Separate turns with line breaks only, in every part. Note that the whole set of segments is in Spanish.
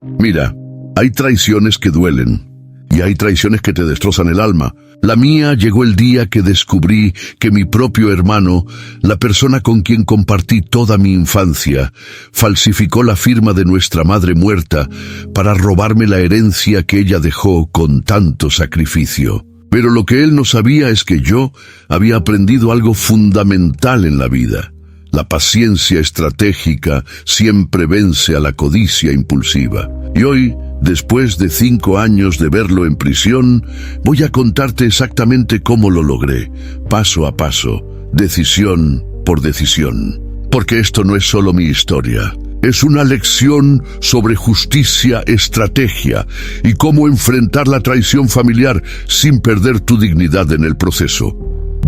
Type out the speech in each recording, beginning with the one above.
Mira, hay traiciones que duelen y hay traiciones que te destrozan el alma. La mía llegó el día que descubrí que mi propio hermano, la persona con quien compartí toda mi infancia, falsificó la firma de nuestra madre muerta para robarme la herencia que ella dejó con tanto sacrificio. Pero lo que él no sabía es que yo había aprendido algo fundamental en la vida. La paciencia estratégica siempre vence a la codicia impulsiva. Y hoy, después de 5 años de verlo en prisión, voy a contarte exactamente cómo lo logré, paso a paso, decisión por decisión. Porque esto no es solo mi historia. Es una lección sobre justicia, estrategia y cómo enfrentar la traición familiar sin perder tu dignidad en el proceso.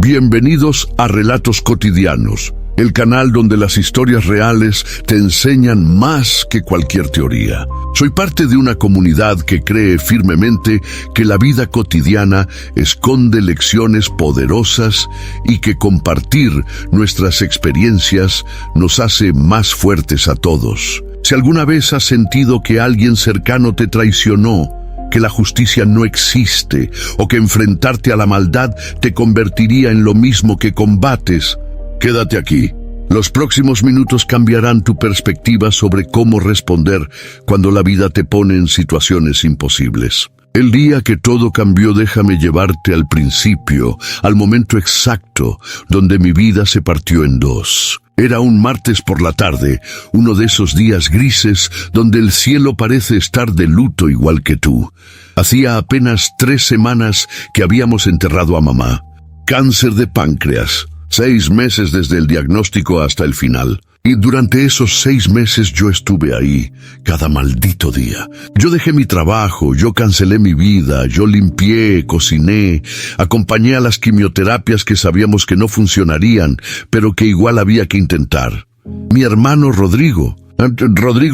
Bienvenidos a Relatos Cotidianos, el canal donde las historias reales te enseñan más que cualquier teoría. Soy parte de una comunidad que cree firmemente que la vida cotidiana esconde lecciones poderosas y que compartir nuestras experiencias nos hace más fuertes a todos. Si alguna vez has sentido que alguien cercano te traicionó, que la justicia no existe o que enfrentarte a la maldad te convertiría en lo mismo que combates, quédate aquí. Los próximos minutos cambiarán tu perspectiva sobre cómo responder cuando la vida te pone en situaciones imposibles. El día que todo cambió, déjame llevarte al principio, al momento exacto donde mi vida se partió en dos. Era un martes por la tarde, uno de esos días grises donde el cielo parece estar de luto igual que tú. Hacía apenas 3 semanas que habíamos enterrado a mamá. Cáncer de páncreas. 6 meses desde el diagnóstico hasta el final. Y durante esos 6 meses yo estuve ahí, cada maldito día. Yo dejé mi trabajo, yo cancelé mi vida, yo limpié, cociné, acompañé a las quimioterapias que sabíamos que no funcionarían, pero que igual había que intentar. Mi hermano Rodrigo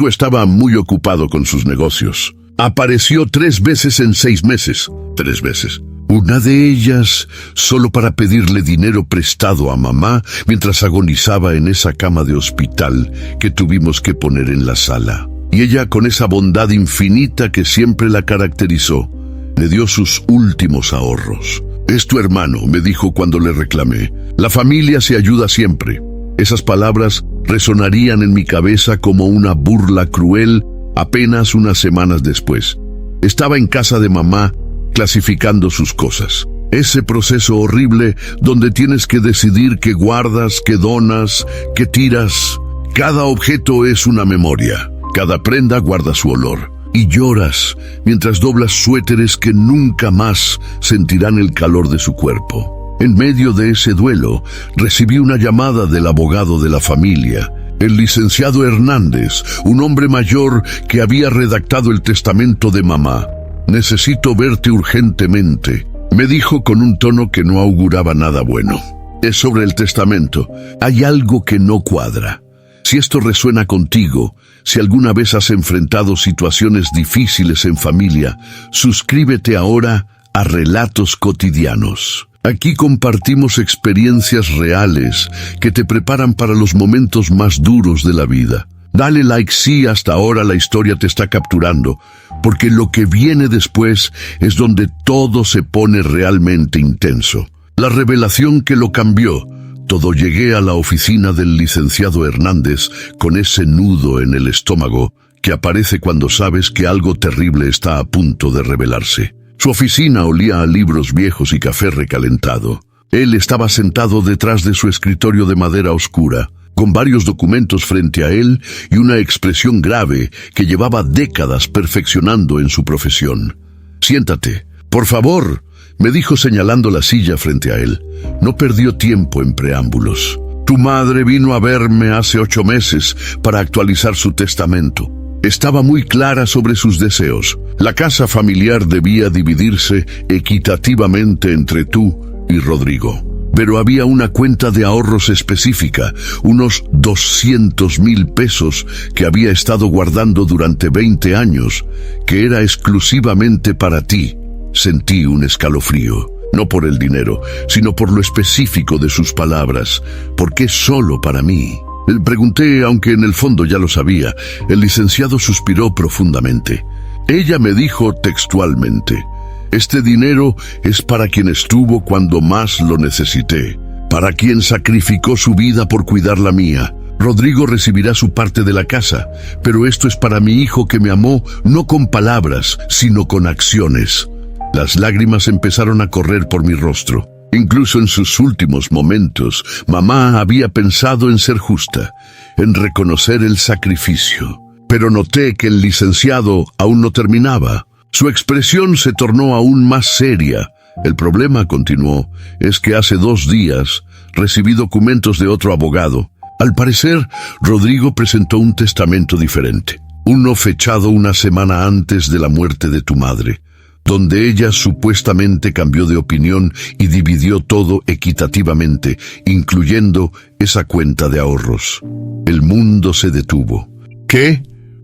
estaba muy ocupado con sus negocios. Apareció 3 veces en 6 meses. 3 veces. Una de ellas solo para pedirle dinero prestado a mamá mientras agonizaba en esa cama de hospital que tuvimos que poner en la sala. Y ella, con esa bondad infinita que siempre la caracterizó, le dio sus últimos ahorros. «Es tu hermano», me dijo cuando le reclamé. «La familia se ayuda siempre». Esas palabras resonarían en mi cabeza como una burla cruel apenas unas semanas después. Estaba en casa de mamá, clasificando sus cosas. Ese proceso horrible donde tienes que decidir qué guardas, qué donas, qué tiras. Cada objeto es una memoria. Cada prenda guarda su olor. Y lloras mientras doblas suéteres que nunca más sentirán el calor de su cuerpo. En medio de ese duelo, recibí una llamada del abogado de la familia, el licenciado Hernández, un hombre mayor que había redactado el testamento de mamá. «Necesito verte urgentemente», me dijo con un tono que no auguraba nada bueno. «Es sobre el testamento. Hay algo que no cuadra. Si esto resuena contigo, si alguna vez has enfrentado situaciones difíciles en familia, suscríbete ahora a Relatos Cotidianos. Aquí compartimos experiencias reales que te preparan para los momentos más duros de la vida. Dale like si hasta ahora la historia te está capturando, porque lo que viene después es donde todo se pone realmente intenso. La revelación que lo cambió. Todo llegué a la oficina del licenciado Hernández con ese nudo en el estómago que aparece cuando sabes que algo terrible está a punto de revelarse. Su oficina olía a libros viejos y café recalentado. Él estaba sentado detrás de su escritorio de madera oscura, con varios documentos frente a él y una expresión grave que llevaba décadas perfeccionando en su profesión. «Siéntate, por favor», me dijo señalando la silla frente a él. No perdió tiempo en preámbulos. «Tu madre vino a verme hace 8 meses para actualizar su testamento. Estaba muy clara sobre sus deseos. La casa familiar debía dividirse equitativamente entre tú y Rodrigo. Pero había una cuenta de ahorros específica, unos 200,000 pesos que había estado guardando durante 20 años, que era exclusivamente para ti». Sentí un escalofrío, no por el dinero, sino por lo específico de sus palabras. «¿Por qué solo para mí?». Le pregunté, aunque en el fondo ya lo sabía. El licenciado suspiró profundamente. Ella me dijo textualmente: «Este dinero es para quien estuvo cuando más lo necesité, para quien sacrificó su vida por cuidar la mía. Rodrigo recibirá su parte de la casa, pero esto es para mi hijo que me amó no con palabras, sino con acciones». Las lágrimas empezaron a correr por mi rostro. Incluso en sus últimos momentos, mamá había pensado en ser justa, en reconocer el sacrificio. Pero noté que el licenciado aún no terminaba. Su expresión se tornó aún más seria. «El problema», continuó, «es que hace 2 días recibí documentos de otro abogado. Al parecer, Rodrigo presentó un testamento diferente, uno fechado una semana antes de la muerte de tu madre, donde ella supuestamente cambió de opinión y dividió todo equitativamente, incluyendo esa cuenta de ahorros». El mundo se detuvo. «¿Qué?»,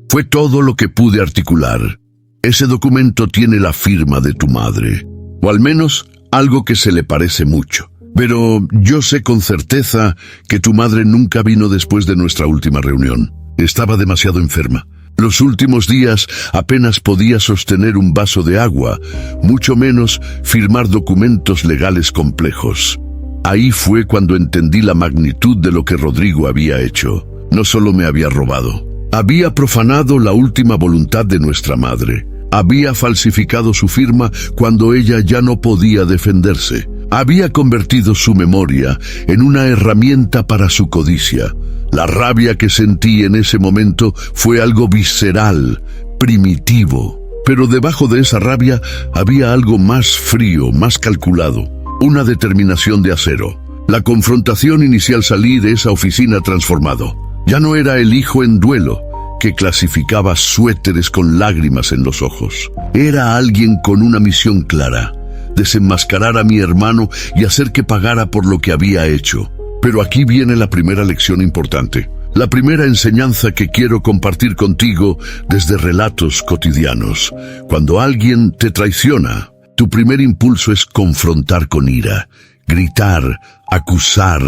fue todo lo que pude articular. «Ese documento tiene la firma de tu madre, o al menos algo que se le parece mucho. Pero yo sé con certeza que tu madre nunca vino después de nuestra última reunión. Estaba demasiado enferma. Los últimos días apenas podía sostener un vaso de agua, mucho menos firmar documentos legales complejos». Ahí fue cuando entendí la magnitud de lo que Rodrigo había hecho. No solo me había robado, había profanado la última voluntad de nuestra madre. Había falsificado su firma cuando ella ya no podía defenderse. Había convertido su memoria en una herramienta para su codicia. La rabia que sentí en ese momento fue algo visceral, primitivo. Pero debajo de esa rabia había algo más frío, más calculado. Una determinación de acero. La confrontación inicial salí de esa oficina transformado. Ya no era el hijo en duelo, que clasificaba suéteres con lágrimas en los ojos. Era alguien con una misión clara: desenmascarar a mi hermano y hacer que pagara por lo que había hecho. Pero aquí viene la primera lección importante, la primera enseñanza que quiero compartir contigo desde Relatos Cotidianos. Cuando alguien te traiciona, tu primer impulso es confrontar con ira, gritar, acusar,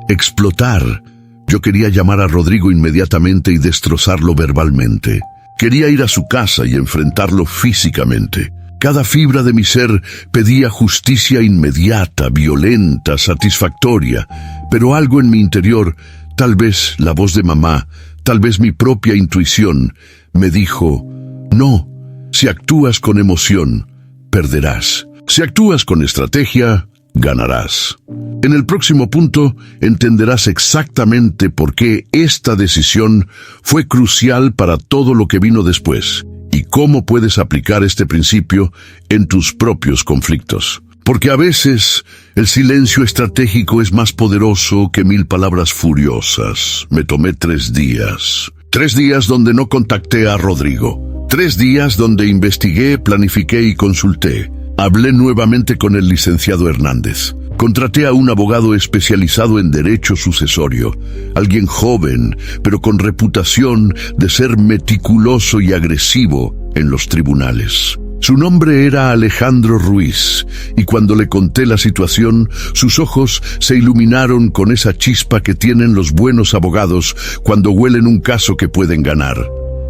explotar. Yo quería llamar a Rodrigo inmediatamente y destrozarlo verbalmente. Quería ir a su casa y enfrentarlo físicamente. Cada fibra de mi ser pedía justicia inmediata, violenta, satisfactoria. Pero algo en mi interior, tal vez la voz de mamá, tal vez mi propia intuición, me dijo: «No, si actúas con emoción, perderás. Si actúas con estrategia, ganarás». En el próximo punto entenderás exactamente por qué esta decisión fue crucial para todo lo que vino después y cómo puedes aplicar este principio en tus propios conflictos. Porque a veces el silencio estratégico es más poderoso que 1000 palabras furiosas. Me tomé 3 días. 3 días donde no contacté a Rodrigo. 3 días donde investigué, planifiqué y consulté. Hablé nuevamente con el licenciado Hernández. Contraté a un abogado especializado en derecho sucesorio, alguien joven, pero con reputación de ser meticuloso y agresivo en los tribunales. Su nombre era Alejandro Ruiz, y cuando le conté la situación, sus ojos se iluminaron con esa chispa que tienen los buenos abogados cuando huelen un caso que pueden ganar.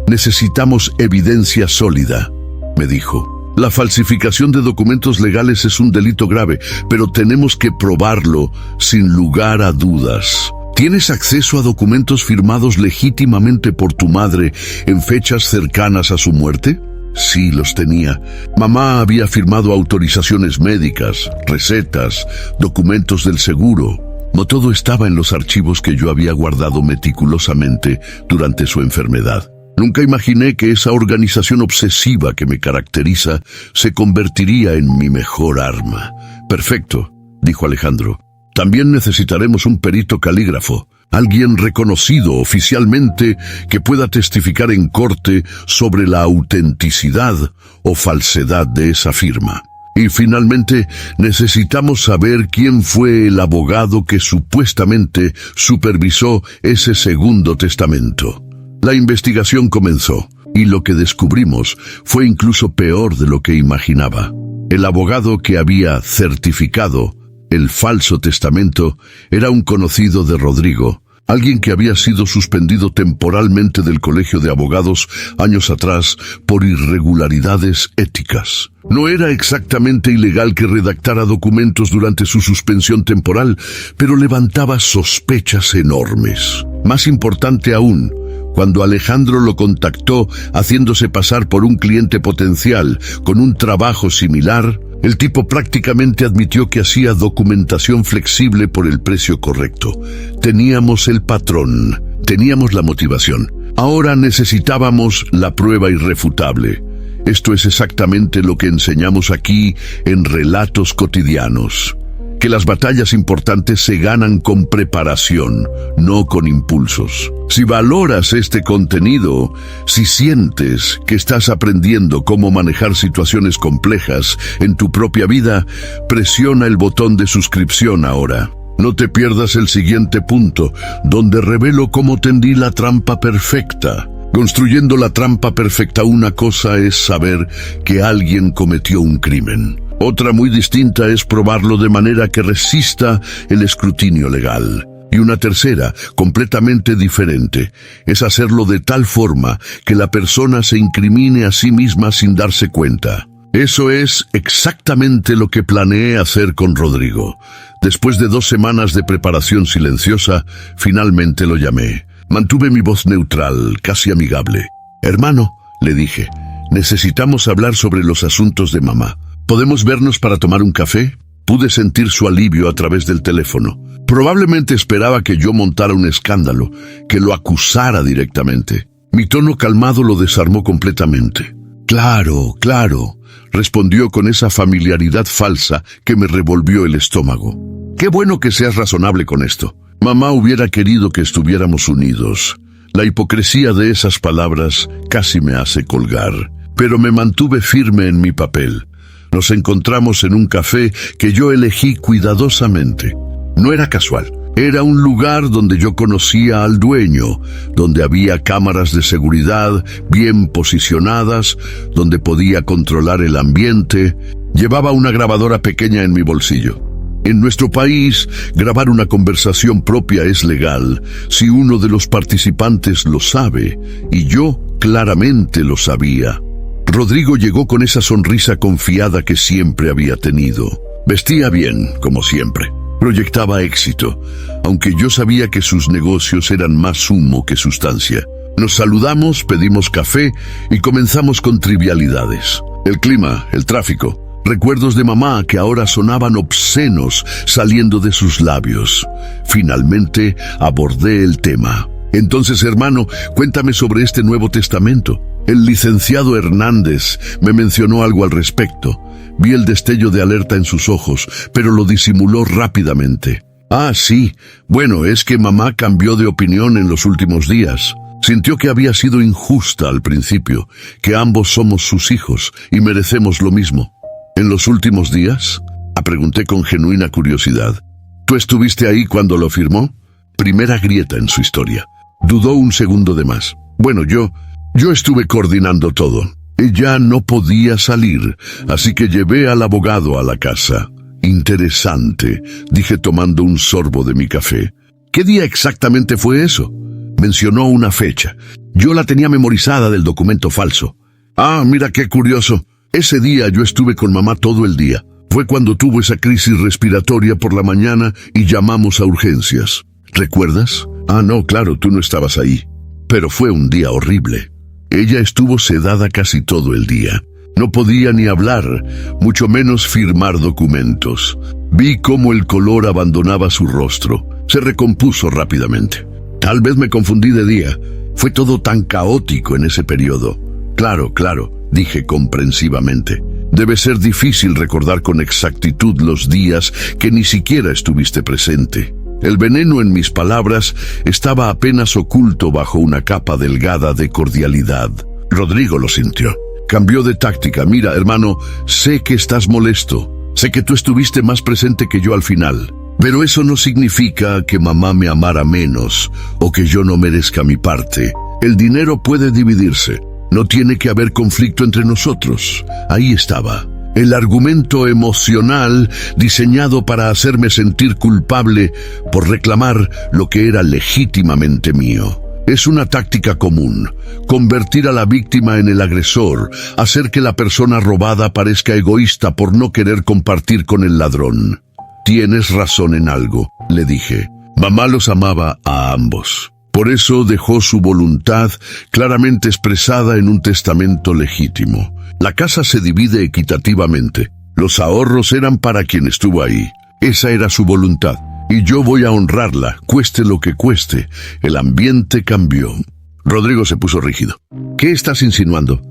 «Necesitamos evidencia sólida», me dijo. «La falsificación de documentos legales es un delito grave, pero tenemos que probarlo sin lugar a dudas. ¿Tienes acceso a documentos firmados legítimamente por tu madre en fechas cercanas a su muerte?» Sí, los tenía. Mamá había firmado autorizaciones médicas, recetas, documentos del seguro. No todo estaba en los archivos que yo había guardado meticulosamente durante su enfermedad. Nunca imaginé que esa organización obsesiva que me caracteriza se convertiría en mi mejor arma. «Perfecto», dijo Alejandro. «También necesitaremos un perito calígrafo, alguien reconocido oficialmente que pueda testificar en corte sobre la autenticidad o falsedad de esa firma. Y finalmente necesitamos saber quién fue el abogado que supuestamente supervisó ese segundo testamento». La investigación comenzó, y lo que descubrimos fue incluso peor de lo que imaginaba. El abogado que había certificado el falso testamento era un conocido de Rodrigo, Alguien que había sido suspendido temporalmente del colegio de abogados años atrás por irregularidades éticas. No era exactamente ilegal que redactara documentos durante su suspensión temporal, pero levantaba sospechas enormes. Más importante aún, cuando Alejandro lo contactó haciéndose pasar por un cliente potencial con un trabajo similar, el tipo prácticamente admitió que hacía documentación flexible por el precio correcto. Teníamos el patrón, teníamos la motivación. Ahora necesitábamos la prueba irrefutable. Esto es exactamente lo que enseñamos aquí en Relatos Cotidianos. Que las batallas importantes se ganan con preparación, no con impulsos. Si valoras este contenido, si sientes que estás aprendiendo cómo manejar situaciones complejas en tu propia vida, presiona el botón de suscripción ahora. No te pierdas el siguiente punto, donde revelo cómo tendí la trampa perfecta. Construyendo la trampa perfecta, una cosa es saber que alguien cometió un crimen. Otra muy distinta es probarlo de manera que resista el escrutinio legal. Y una tercera, completamente diferente, es hacerlo de tal forma que la persona se incrimine a sí misma sin darse cuenta. Eso es exactamente lo que planeé hacer con Rodrigo. Después de 2 semanas de preparación silenciosa, finalmente lo llamé. Mantuve mi voz neutral, casi amigable. «Hermano», le dije, «necesitamos hablar sobre los asuntos de mamá. ¿Podemos vernos para tomar un café?» Pude sentir su alivio a través del teléfono. Probablemente esperaba que yo montara un escándalo, que lo acusara directamente. Mi tono calmado lo desarmó completamente. «Claro, claro», respondió con esa familiaridad falsa que me revolvió el estómago. «Qué bueno que seas razonable con esto. Mamá hubiera querido que estuviéramos unidos». La hipocresía de esas palabras casi me hace colgar, pero me mantuve firme en mi papel. Nos encontramos en un café que yo elegí cuidadosamente. No era casual. Era un lugar donde yo conocía al dueño, donde había cámaras de seguridad bien posicionadas, donde podía controlar el ambiente. Llevaba una grabadora pequeña en mi bolsillo. En nuestro país, grabar una conversación propia es legal si uno de los participantes lo sabe, y yo claramente lo sabía. Rodrigo llegó con esa sonrisa confiada que siempre había tenido. Vestía bien, como siempre. Proyectaba éxito, aunque yo sabía que sus negocios eran más humo que sustancia. Nos saludamos, pedimos café y comenzamos con trivialidades. El clima, el tráfico, recuerdos de mamá que ahora sonaban obscenos saliendo de sus labios. Finalmente abordé el tema. «Entonces, hermano, cuéntame sobre este Nuevo Testamento. El licenciado Hernández me mencionó algo al respecto». Vi el destello de alerta en sus ojos, pero lo disimuló rápidamente. «Ah, sí. Bueno, es que mamá cambió de opinión en los últimos días. Sintió que había sido injusta al principio, que ambos somos sus hijos y merecemos lo mismo». «¿En los últimos días?», pregunté con genuina curiosidad. «¿Tú estuviste ahí cuando lo firmó?». Primera grieta en su historia. Dudó un segundo de más. «Bueno, yo estuve coordinando todo. Ella no podía salir, así que llevé al abogado a la casa». «Interesante», dije tomando un sorbo de mi café. «¿Qué día exactamente fue eso?». Mencionó una fecha. Yo la tenía memorizada del documento falso. «Ah, mira qué curioso. Ese día yo estuve con mamá todo el día. Fue cuando tuvo esa crisis respiratoria por la mañana y llamamos a urgencias. ¿Recuerdas?». «Ah, no, claro, tú no estabas ahí. Pero fue un día horrible. Ella estuvo sedada casi todo el día. No podía ni hablar, mucho menos firmar documentos. Vi cómo el color abandonaba su rostro. Se recompuso rápidamente. Tal vez me confundí de día. Fue todo tan caótico en ese periodo». Claro, dije comprensivamente. Debe ser difícil recordar con exactitud los días que ni siquiera estuviste presente. El veneno en mis palabras estaba apenas oculto bajo una capa delgada de cordialidad. Rodrigo lo sintió. Cambió de táctica. «Mira, hermano, sé que estás molesto. Sé que tú estuviste más presente que yo al final. Pero eso no significa que mamá me amara menos o que yo no merezca mi parte. El dinero puede dividirse. No tiene que haber conflicto entre nosotros». Ahí estaba. El argumento emocional diseñado para hacerme sentir culpable por reclamar lo que era legítimamente mío. Es una táctica común, convertir a la víctima en el agresor, hacer que la persona robada parezca egoísta por no querer compartir con el ladrón. Tienes razón en algo, le dije. Mamá los amaba a ambos. Por eso dejó su voluntad claramente expresada en un testamento legítimo. La casa se divide equitativamente. Los ahorros eran para quien estuvo ahí. Esa era su voluntad. Y yo voy a honrarla, cueste lo que cueste. El ambiente cambió. Rodrigo se puso rígido. ¿Qué estás insinuando?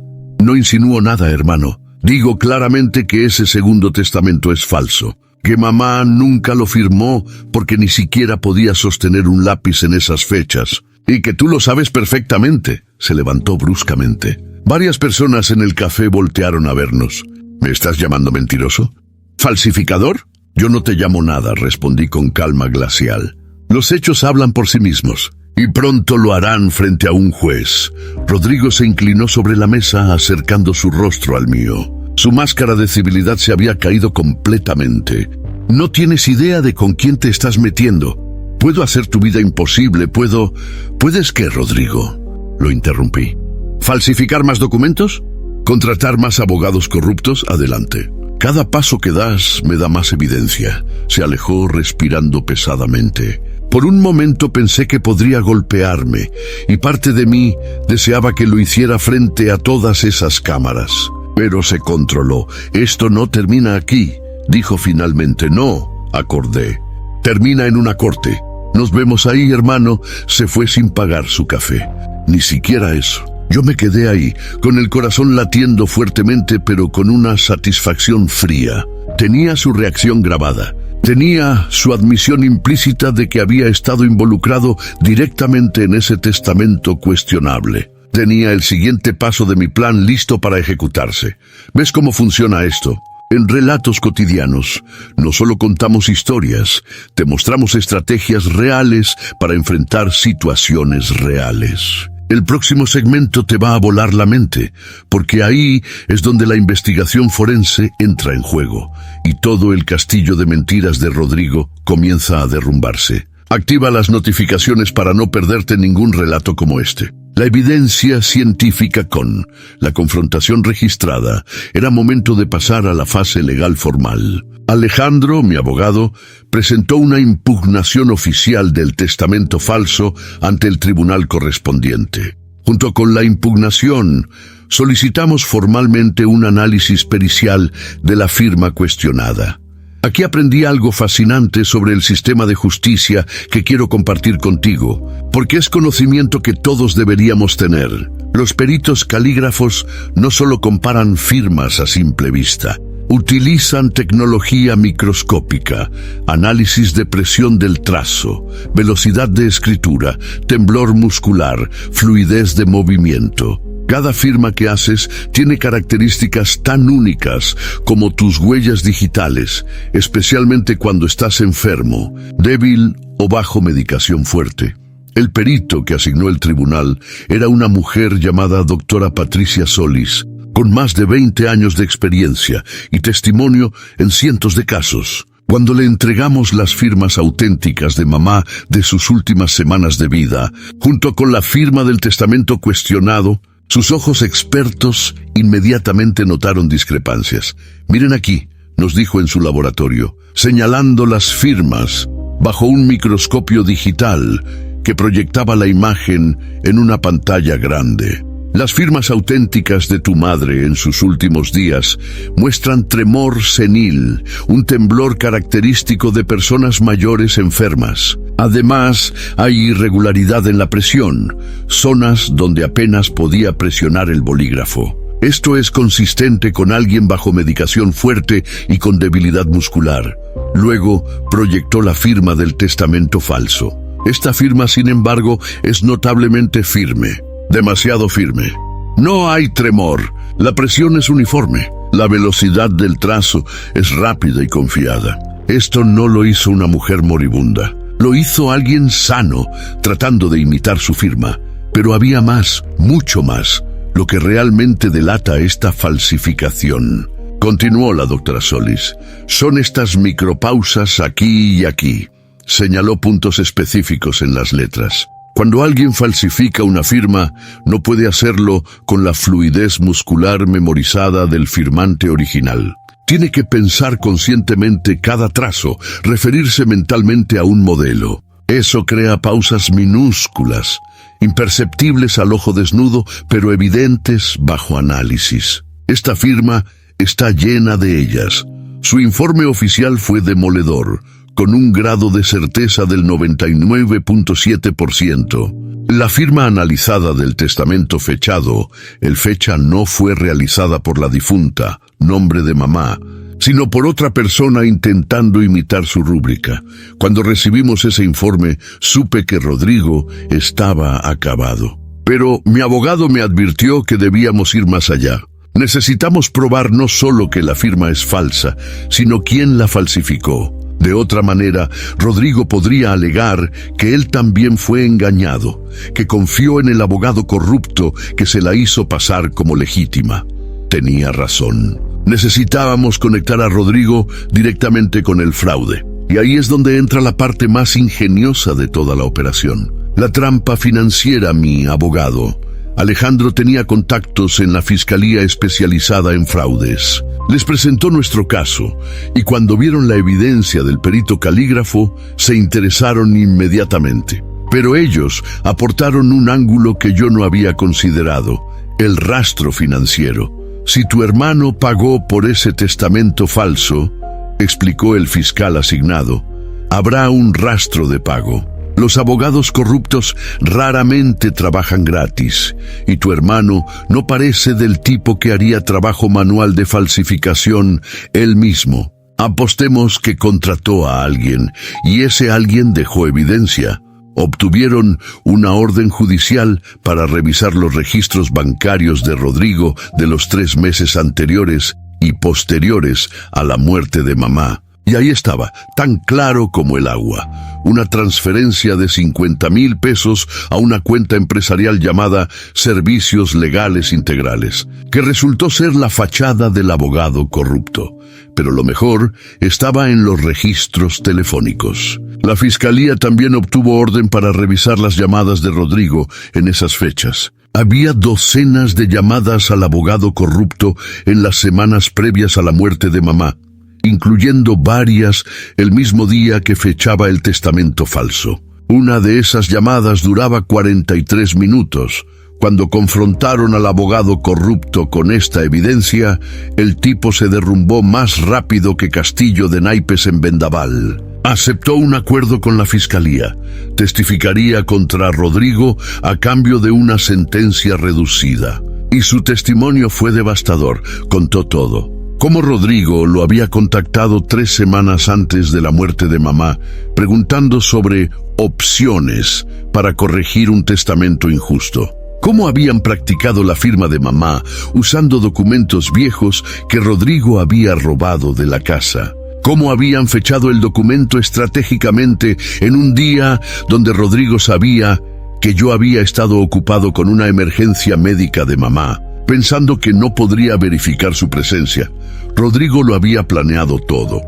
No insinúo nada, hermano. Digo claramente que ese segundo testamento es falso. Que mamá nunca lo firmó porque ni siquiera podía sostener un lápiz en esas fechas. Y que tú lo sabes perfectamente. Se levantó bruscamente. Varias personas en el café voltearon a vernos. ¿Me estás llamando mentiroso? ¿Falsificador? Yo no te llamo nada, respondí con calma glacial. Los hechos hablan por sí mismos, y pronto lo harán frente a un juez. Rodrigo se inclinó sobre la mesa, acercando su rostro al mío. Su máscara de civilidad se había caído completamente. No tienes idea de con quién te estás metiendo. Puedo hacer tu vida imposible, ¿Puedes qué, Rodrigo? Lo interrumpí. ¿Falsificar más documentos? ¿Contratar más abogados corruptos? Adelante. Cada paso que das me da más evidencia. Se alejó respirando pesadamente. Por un momento pensé que podría golpearme, y parte de mí deseaba que lo hiciera frente a todas esas cámaras. Pero se controló. Esto no termina aquí, dijo finalmente. No, acordé. Termina en una corte. Nos vemos ahí, hermano. Se fue sin pagar su café. Ni siquiera eso. Yo me quedé ahí, con el corazón latiendo fuertemente, pero con una satisfacción fría. Tenía su reacción grabada. Tenía su admisión implícita de que había estado involucrado directamente en ese testamento cuestionable. Tenía el siguiente paso de mi plan listo para ejecutarse. ¿Ves cómo funciona esto? En relatos cotidianos, no solo contamos historias, te mostramos estrategias reales para enfrentar situaciones reales. El próximo segmento te va a volar la mente, porque ahí es donde la investigación forense entra en juego, y todo el castillo de mentiras de Rodrigo comienza a derrumbarse. Activa las notificaciones para no perderte ningún relato como este. La evidencia científica con la confrontación registrada. Era momento de pasar a la fase legal formal. Alejandro, mi abogado, presentó una impugnación oficial del testamento falso ante el tribunal correspondiente. Junto con la impugnación, solicitamos formalmente un análisis pericial de la firma cuestionada. Aquí aprendí algo fascinante sobre el sistema de justicia que quiero compartir contigo, porque es conocimiento que todos deberíamos tener. Los peritos calígrafos no solo comparan firmas a simple vista, utilizan tecnología microscópica, análisis de presión del trazo, velocidad de escritura, temblor muscular, fluidez de movimiento. Cada firma que haces tiene características tan únicas como tus huellas digitales, especialmente cuando estás enfermo, débil o bajo medicación fuerte. El perito que asignó el tribunal era una mujer llamada doctora Patricia Solis, con más de 20 años de experiencia y testimonio en cientos de casos. Cuando le entregamos las firmas auténticas de mamá de sus últimas semanas de vida, junto con la firma del testamento cuestionado, sus ojos expertos inmediatamente notaron discrepancias. Miren aquí, nos dijo en su laboratorio, señalando las firmas bajo un microscopio digital que proyectaba la imagen en una pantalla grande. Las firmas auténticas de tu madre en sus últimos días muestran tremor senil, un temblor característico de personas mayores enfermas. Además, hay irregularidad en la presión, zonas donde apenas podía presionar el bolígrafo. Esto es consistente con alguien bajo medicación fuerte y con debilidad muscular. Luego, proyectó la firma del testamento falso. Esta firma, sin embargo, es notablemente firme. Demasiado firme. No hay tremor. La presión es uniforme. La velocidad del trazo es rápida y confiada. Esto no lo hizo una mujer moribunda. Lo hizo alguien sano, tratando de imitar su firma. Pero había más, mucho más, lo que realmente delata esta falsificación. Continuó la doctora Solis. Son estas micropausas aquí y aquí. Señaló puntos específicos en las letras. Cuando alguien falsifica una firma, no puede hacerlo con la fluidez muscular memorizada del firmante original. Tiene que pensar conscientemente cada trazo, referirse mentalmente a un modelo. Eso crea pausas minúsculas, imperceptibles al ojo desnudo, pero evidentes bajo análisis. Esta firma está llena de ellas. Su informe oficial fue demoledor, con un grado de certeza del 99.7%. La firma analizada del testamento fechado, el fecha no fue realizada por la difunta, nombre de mamá, sino por otra persona intentando imitar su rúbrica. Cuando recibimos ese informe, supe que Rodrigo estaba acabado. Pero mi abogado me advirtió que debíamos ir más allá. Necesitamos probar no solo que la firma es falsa, sino quién la falsificó. De otra manera, Rodrigo podría alegar que él también fue engañado, que confió en el abogado corrupto que se la hizo pasar como legítima. Tenía razón. Necesitábamos conectar a Rodrigo directamente con el fraude. Y ahí es donde entra la parte más ingeniosa de toda la operación. La trampa financiera, mi abogado. Alejandro tenía contactos en la fiscalía especializada en fraudes. Les presentó nuestro caso, y cuando vieron la evidencia del perito calígrafo, se interesaron inmediatamente. Pero ellos aportaron un ángulo que yo no había considerado: el rastro financiero. Si tu hermano pagó por ese testamento falso, explicó el fiscal asignado, habrá un rastro de pago. Los abogados corruptos raramente trabajan gratis, y tu hermano no parece del tipo que haría trabajo manual de falsificación él mismo. Apostemos que contrató a alguien, y ese alguien dejó evidencia. Obtuvieron una orden judicial para revisar los registros bancarios de Rodrigo de los 3 meses anteriores y posteriores a la muerte de mamá. Y ahí estaba, tan claro como el agua, una transferencia de 50,000 pesos a una cuenta empresarial llamada Servicios Legales Integrales, que resultó ser la fachada del abogado corrupto. Pero lo mejor estaba en los registros telefónicos. La fiscalía también obtuvo orden para revisar las llamadas de Rodrigo en esas fechas. Había docenas de llamadas al abogado corrupto en las semanas previas a la muerte de mamá, incluyendo varias el mismo día que fechaba el testamento falso. Una de esas llamadas duraba 43 minutos. Cuando confrontaron al abogado corrupto con esta evidencia, el tipo se derrumbó más rápido que castillo de naipes en vendaval. Aceptó un acuerdo con la fiscalía. Testificaría contra Rodrigo a cambio de una sentencia reducida. Y su testimonio fue devastador. Contó todo. Cómo Rodrigo lo había contactado 3 semanas antes de la muerte de mamá, preguntando sobre opciones para corregir un testamento injusto. Cómo habían practicado la firma de mamá usando documentos viejos que Rodrigo había robado de la casa. Cómo habían fechado el documento estratégicamente en un día donde Rodrigo sabía que yo había estado ocupado con una emergencia médica de mamá, pensando que no podría verificar su presencia. Rodrigo lo había planeado todo.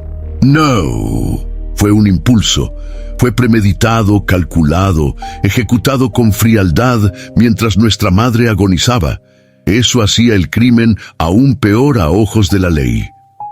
No, fue un impulso. Fue premeditado, calculado, ejecutado con frialdad mientras nuestra madre agonizaba. Eso hacía el crimen aún peor a ojos de la ley.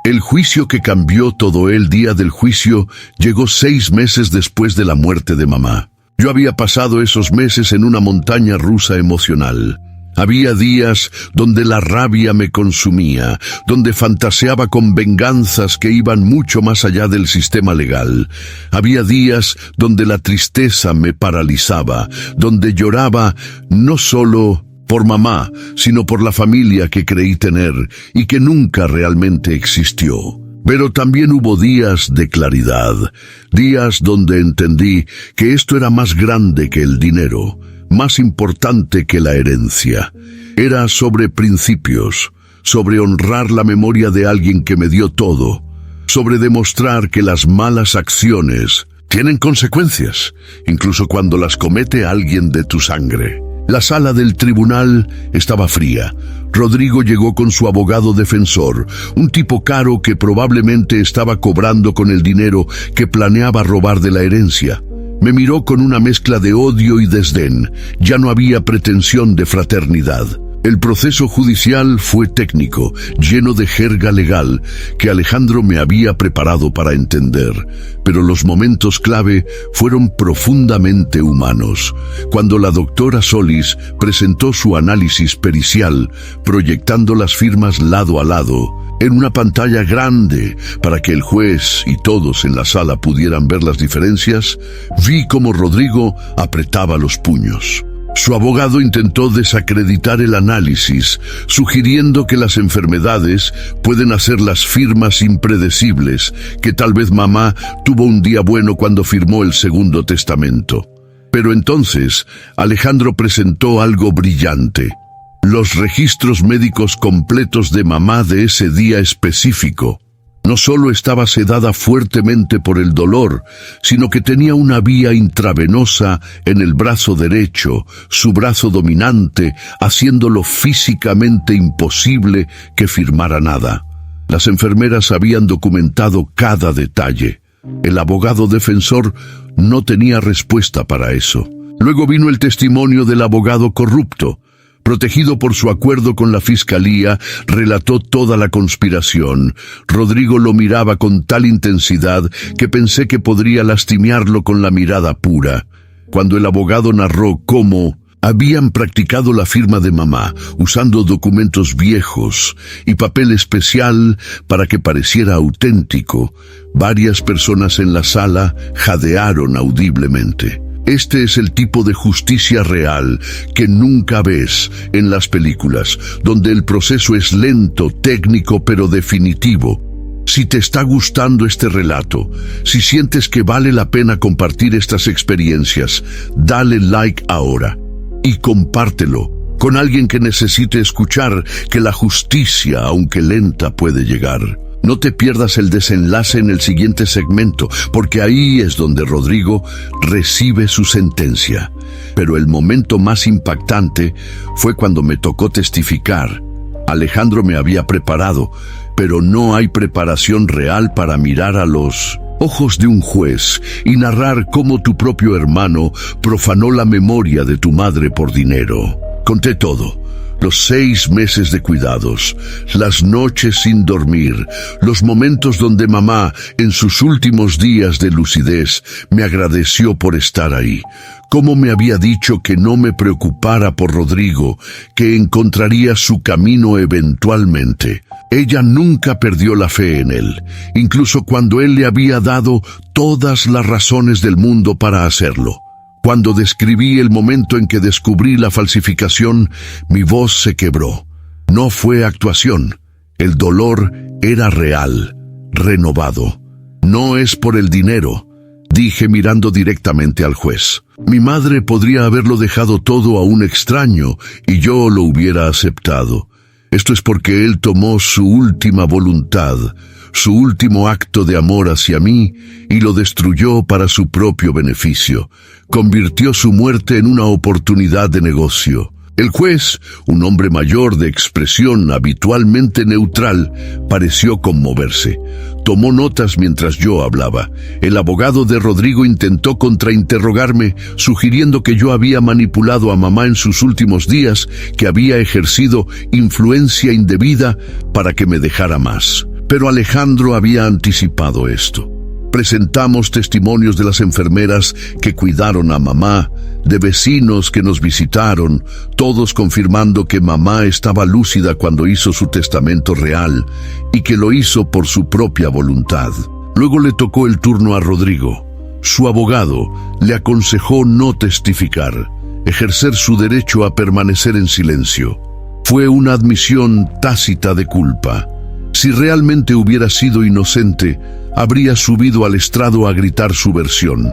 El juicio que cambió todo el día del juicio llegó 6 meses después de la muerte de mamá. Yo había pasado esos meses en una montaña rusa emocional. Había días donde la rabia me consumía, donde fantaseaba con venganzas que iban mucho más allá del sistema legal. Había días donde la tristeza me paralizaba, donde lloraba no solo por mamá, sino por la familia que creí tener y que nunca realmente existió. Pero también hubo días de claridad, días donde entendí que esto era más grande que el dinero, más importante que la herencia. Era sobre principios, sobre honrar la memoria de alguien que me dio todo, sobre demostrar que las malas acciones tienen consecuencias, incluso cuando las comete alguien de tu sangre. La sala del tribunal estaba fría. Rodrigo llegó con su abogado defensor, un tipo caro que probablemente estaba cobrando con el dinero que planeaba robar de la herencia. Me miró con una mezcla de odio y desdén. Ya no había pretensión de fraternidad. El proceso judicial fue técnico, lleno de jerga legal que Alejandro me había preparado para entender, pero los momentos clave fueron profundamente humanos. Cuando la doctora Solis presentó su análisis pericial, proyectando las firmas lado a lado, en una pantalla grande para que el juez y todos en la sala pudieran ver las diferencias, vi cómo Rodrigo apretaba los puños. Su abogado intentó desacreditar el análisis, sugiriendo que las enfermedades pueden hacer las firmas impredecibles, que tal vez mamá tuvo un día bueno cuando firmó el segundo testamento. Pero entonces Alejandro presentó algo brillante: los registros médicos completos de mamá de ese día específico. No solo estaba sedada fuertemente por el dolor, sino que tenía una vía intravenosa en el brazo derecho, su brazo dominante, haciéndolo físicamente imposible que firmara nada. Las enfermeras habían documentado cada detalle. El abogado defensor no tenía respuesta para eso. Luego vino el testimonio del abogado corrupto. Protegido por su acuerdo con la fiscalía, relató toda la conspiración. Rodrigo lo miraba con tal intensidad que pensé que podría lastimarlo con la mirada pura. Cuando el abogado narró cómo habían practicado la firma de mamá, usando documentos viejos y papel especial para que pareciera auténtico, varias personas en la sala jadearon audiblemente. Este es el tipo de justicia real que nunca ves en las películas, donde el proceso es lento, técnico, pero definitivo. Si te está gustando este relato, si sientes que vale la pena compartir estas experiencias, dale like ahora y compártelo con alguien que necesite escuchar que la justicia, aunque lenta, puede llegar. No te pierdas el desenlace en el siguiente segmento, porque ahí es donde Rodrigo recibe su sentencia. Pero el momento más impactante fue cuando me tocó testificar. Alejandro me había preparado, pero no hay preparación real para mirar a los ojos de un juez y narrar cómo tu propio hermano profanó la memoria de tu madre por dinero. Conté todo. Los 6 meses de cuidados, las noches sin dormir, los momentos donde mamá, en sus últimos días de lucidez, me agradeció por estar ahí. Cómo me había dicho que no me preocupara por Rodrigo, que encontraría su camino eventualmente. Ella nunca perdió la fe en él, incluso cuando él le había dado todas las razones del mundo para hacerlo. Cuando describí el momento en que descubrí la falsificación, mi voz se quebró. No fue actuación. El dolor era real, renovado. No es por el dinero, dije mirando directamente al juez. Mi madre podría haberlo dejado todo a un extraño y yo lo hubiera aceptado. Esto es porque él tomó su última voluntad, su último acto de amor hacia mí, y lo destruyó para su propio beneficio. Convirtió su muerte en una oportunidad de negocio. El juez, un hombre mayor de expresión habitualmente neutral, pareció conmoverse. Tomó notas mientras yo hablaba. El abogado de Rodrigo intentó contrainterrogarme, sugiriendo que yo había manipulado a mamá en sus últimos días, que había ejercido influencia indebida para que me dejara más. Pero Alejandro había anticipado esto. Presentamos testimonios de las enfermeras que cuidaron a mamá, de vecinos que nos visitaron, todos confirmando que mamá estaba lúcida cuando hizo su testamento real y que lo hizo por su propia voluntad. Luego le tocó el turno a Rodrigo. Su abogado le aconsejó no testificar, ejercer su derecho a permanecer en silencio. Fue una admisión tácita de culpa. Si realmente hubiera sido inocente, habría subido al estrado a gritar su versión.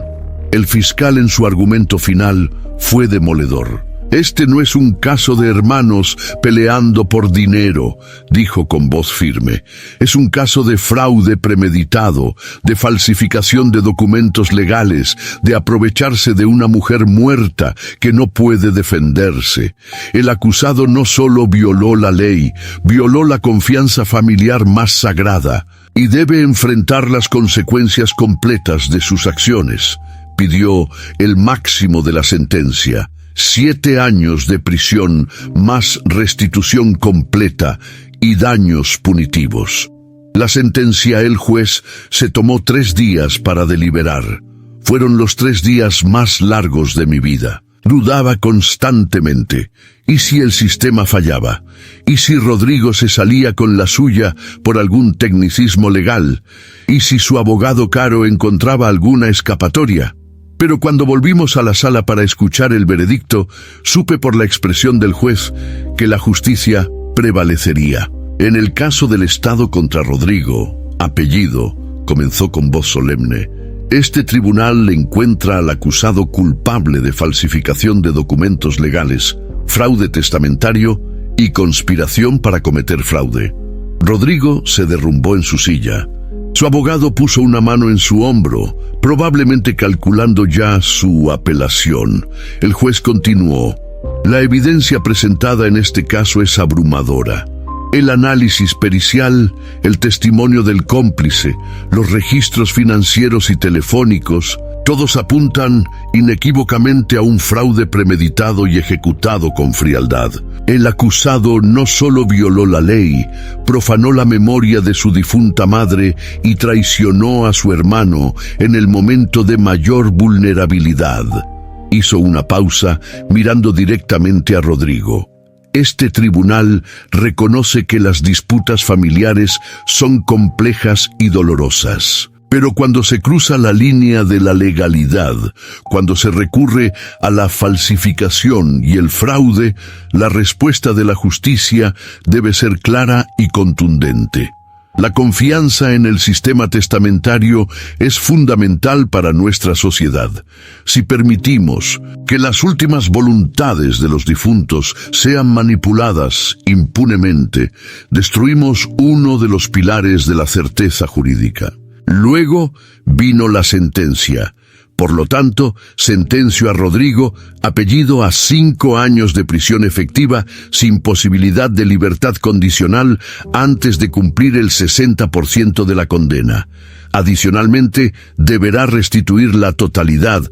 El fiscal en su argumento final fue demoledor. Este no es un caso de hermanos peleando por dinero, dijo con voz firme. Es un caso de fraude premeditado, de falsificación de documentos legales, de aprovecharse de una mujer muerta que no puede defenderse. El acusado no solo violó la ley, violó la confianza familiar más sagrada y debe enfrentar las consecuencias completas de sus acciones. Pidió el máximo de la sentencia. 7 años de prisión más restitución completa y daños punitivos. La sentencia el juez se tomó 3 días para deliberar. Fueron los 3 días más largos de mi vida. Dudaba constantemente. ¿Y si el sistema fallaba? ¿Y si Rodrigo se salía con la suya por algún tecnicismo legal? ¿Y si su abogado Caro encontraba alguna escapatoria? Pero cuando volvimos a la sala para escuchar el veredicto, supe por la expresión del juez que la justicia prevalecería. En el caso del Estado contra Rodrigo, apellido, comenzó con voz solemne, este tribunal encuentra al acusado culpable de falsificación de documentos legales, fraude testamentario y conspiración para cometer fraude. Rodrigo se derrumbó en su silla. Su abogado puso una mano en su hombro, probablemente calculando ya su apelación. El juez continuó. La evidencia presentada en este caso es abrumadora. El análisis pericial, el testimonio del cómplice, los registros financieros y telefónicos, todos apuntan inequívocamente a un fraude premeditado y ejecutado con frialdad. El acusado no solo violó la ley, profanó la memoria de su difunta madre y traicionó a su hermano en el momento de mayor vulnerabilidad. Hizo una pausa, mirando directamente a Rodrigo. Este tribunal reconoce que las disputas familiares son complejas y dolorosas. Pero cuando se cruza la línea de la legalidad, cuando se recurre a la falsificación y el fraude, la respuesta de la justicia debe ser clara y contundente. La confianza en el sistema testamentario es fundamental para nuestra sociedad. Si permitimos que las últimas voluntades de los difuntos sean manipuladas impunemente, destruimos uno de los pilares de la certeza jurídica. Luego vino la sentencia. Por lo tanto, sentencio a Rodrigo, apellido, a 5 años de prisión efectiva sin posibilidad de libertad condicional antes de cumplir el 60% de la condena. Adicionalmente, deberá restituir la totalidad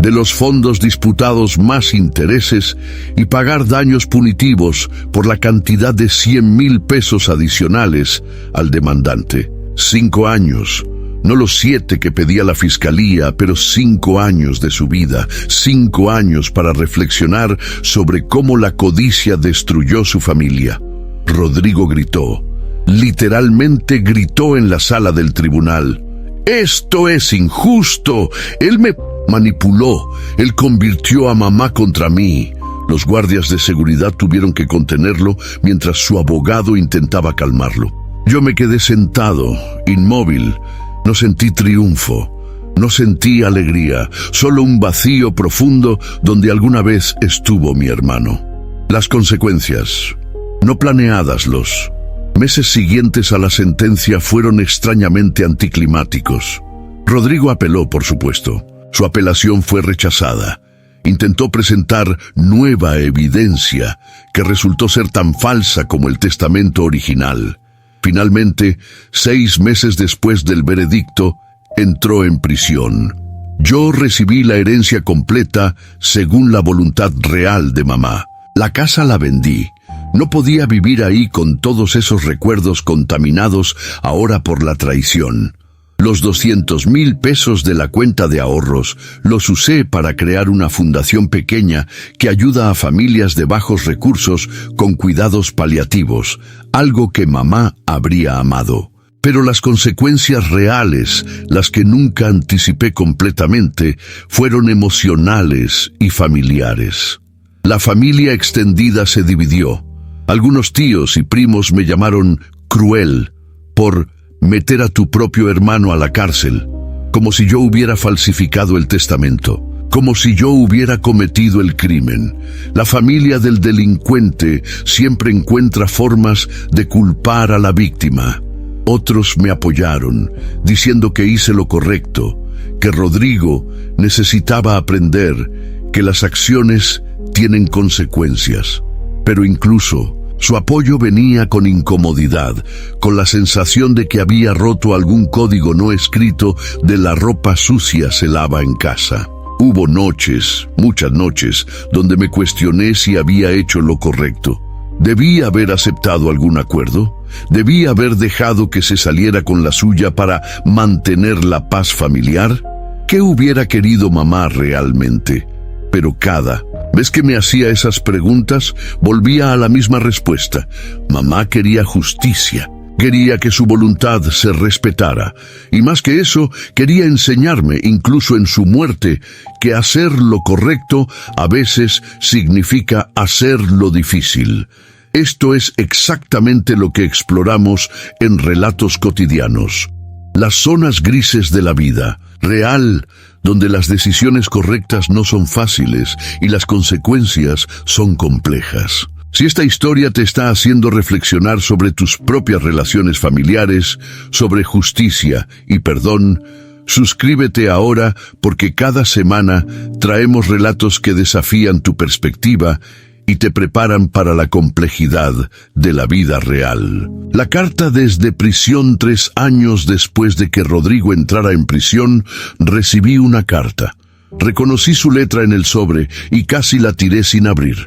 de los fondos disputados más intereses y pagar daños punitivos por la cantidad de 100,000 pesos adicionales al demandante. 5 años. No los 7 que pedía la fiscalía, pero 5 años de su vida, 5 años para reflexionar sobre cómo la codicia destruyó su familia. Rodrigo gritó, literalmente gritó en la sala del tribunal. ¡Esto es injusto! Él me manipuló, él convirtió a mamá contra mí. Los guardias de seguridad tuvieron que contenerlo mientras su abogado intentaba calmarlo. Yo me quedé sentado, inmóvil. No sentí triunfo, no sentí alegría, solo un vacío profundo donde alguna vez estuvo mi hermano. Las consecuencias, no planeadas, los meses siguientes a la sentencia fueron extrañamente anticlimáticos. Rodrigo apeló, por supuesto. Su apelación fue rechazada. Intentó presentar nueva evidencia que resultó ser tan falsa como el testamento original. Finalmente, 6 meses después del veredicto, entró en prisión. Yo recibí la herencia completa según la voluntad real de mamá. La casa la vendí. No podía vivir ahí con todos esos recuerdos contaminados ahora por la traición. Los 200,000 pesos de la cuenta de ahorros los usé para crear una fundación pequeña que ayuda a familias de bajos recursos con cuidados paliativos, algo que mamá habría amado. Pero las consecuencias reales, las que nunca anticipé completamente, fueron emocionales y familiares. La familia extendida se dividió. Algunos tíos y primos me llamaron cruel por meter a tu propio hermano a la cárcel, como si yo hubiera falsificado el testamento. como si yo hubiera cometido el crimen. La familia del delincuente siempre encuentra formas de culpar a la víctima. Otros me apoyaron, diciendo que hice lo correcto, que Rodrigo necesitaba aprender que las acciones tienen consecuencias. Pero incluso su apoyo venía con incomodidad, con la sensación de que había roto algún código no escrito de la ropa sucia se lava en casa. Hubo noches, muchas noches, donde me cuestioné si había hecho lo correcto. ¿Debí haber aceptado algún acuerdo? ¿Debí haber dejado que se saliera con la suya para mantener la paz familiar? ¿Qué hubiera querido mamá realmente? Pero cada vez que me hacía esas preguntas, volvía a la misma respuesta. Mamá quería justicia. Quería que su voluntad se respetara, y más que eso, quería enseñarme, incluso en su muerte, que hacer lo correcto a veces significa hacer lo difícil. Esto es exactamente lo que exploramos en Relatos Cotidianos. Las zonas grises de la vida, real, donde las decisiones correctas no son fáciles y las consecuencias son complejas. Si esta historia te está haciendo reflexionar sobre tus propias relaciones familiares, sobre justicia y perdón, suscríbete ahora porque cada semana traemos relatos que desafían tu perspectiva y te preparan para la complejidad de la vida real. La carta desde prisión. 3 años después de que Rodrigo entrara en prisión, recibí una carta. Reconocí su letra en el sobre y casi la tiré sin abrir.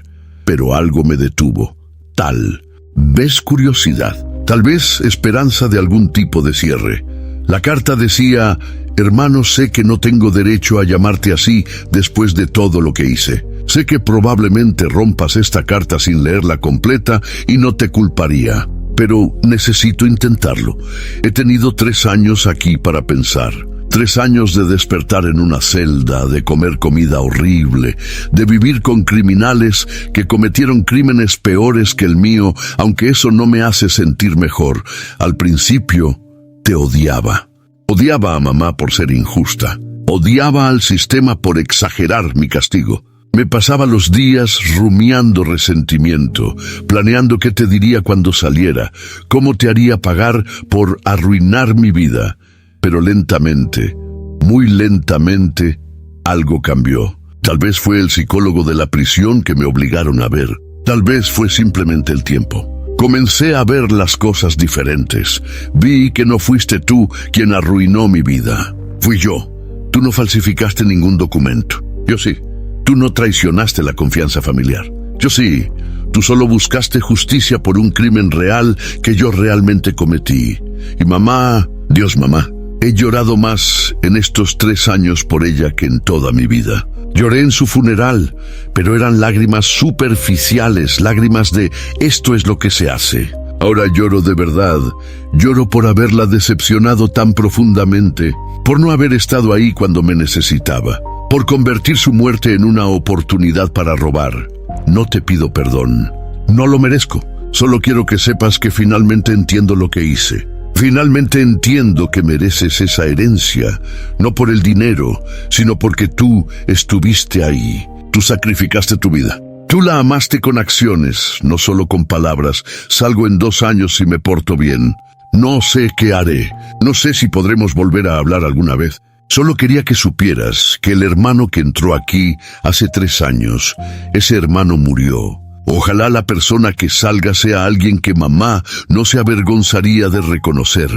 Pero algo me detuvo. Tal vez curiosidad, tal vez esperanza de algún tipo de cierre. La carta decía: hermano, sé que no tengo derecho a llamarte así después de todo lo que hice. Sé que probablemente rompas esta carta sin leerla completa y no te culparía, pero necesito intentarlo. He tenido 3 años aquí para pensar. 3 años de despertar en una celda, de comer comida horrible, de vivir con criminales que cometieron crímenes peores que el mío, aunque eso no me hace sentir mejor. Al principio, te odiaba. Odiaba a mamá por ser injusta. Odiaba al sistema por exagerar mi castigo. Me pasaba los días rumiando resentimiento, planeando qué te diría cuando saliera, cómo te haría pagar por arruinar mi vida. Pero lentamente, muy lentamente, algo cambió. Tal vez fue el psicólogo de la prisión que me obligaron a ver. Tal vez fue simplemente el tiempo. Comencé a ver las cosas diferentes. Vi que no fuiste tú quien arruinó mi vida. Fui yo. Tú no falsificaste ningún documento. Yo sí. Tú no traicionaste la confianza familiar. Yo sí. Tú solo buscaste justicia por un crimen real que yo realmente cometí. Y mamá, Dios, mamá, he llorado más en estos 3 años por ella que en toda mi vida. Lloré en su funeral, pero eran lágrimas superficiales, lágrimas de esto es lo que se hace. Ahora lloro de verdad, lloro por haberla decepcionado tan profundamente, por no haber estado ahí cuando me necesitaba, por convertir su muerte en una oportunidad para robar. No te pido perdón, no lo merezco, solo quiero que sepas que finalmente entiendo lo que hice. Finalmente entiendo que mereces esa herencia, no por el dinero, sino porque tú estuviste ahí. Tú sacrificaste tu vida. Tú la amaste con acciones, no solo con palabras. Salgo en 2 años si me porto bien. No sé qué haré. No sé si podremos volver a hablar alguna vez. Solo quería que supieras que el hermano que entró aquí hace 3 años, ese hermano murió. Ojalá la persona que salga sea alguien que mamá no se avergonzaría de reconocer.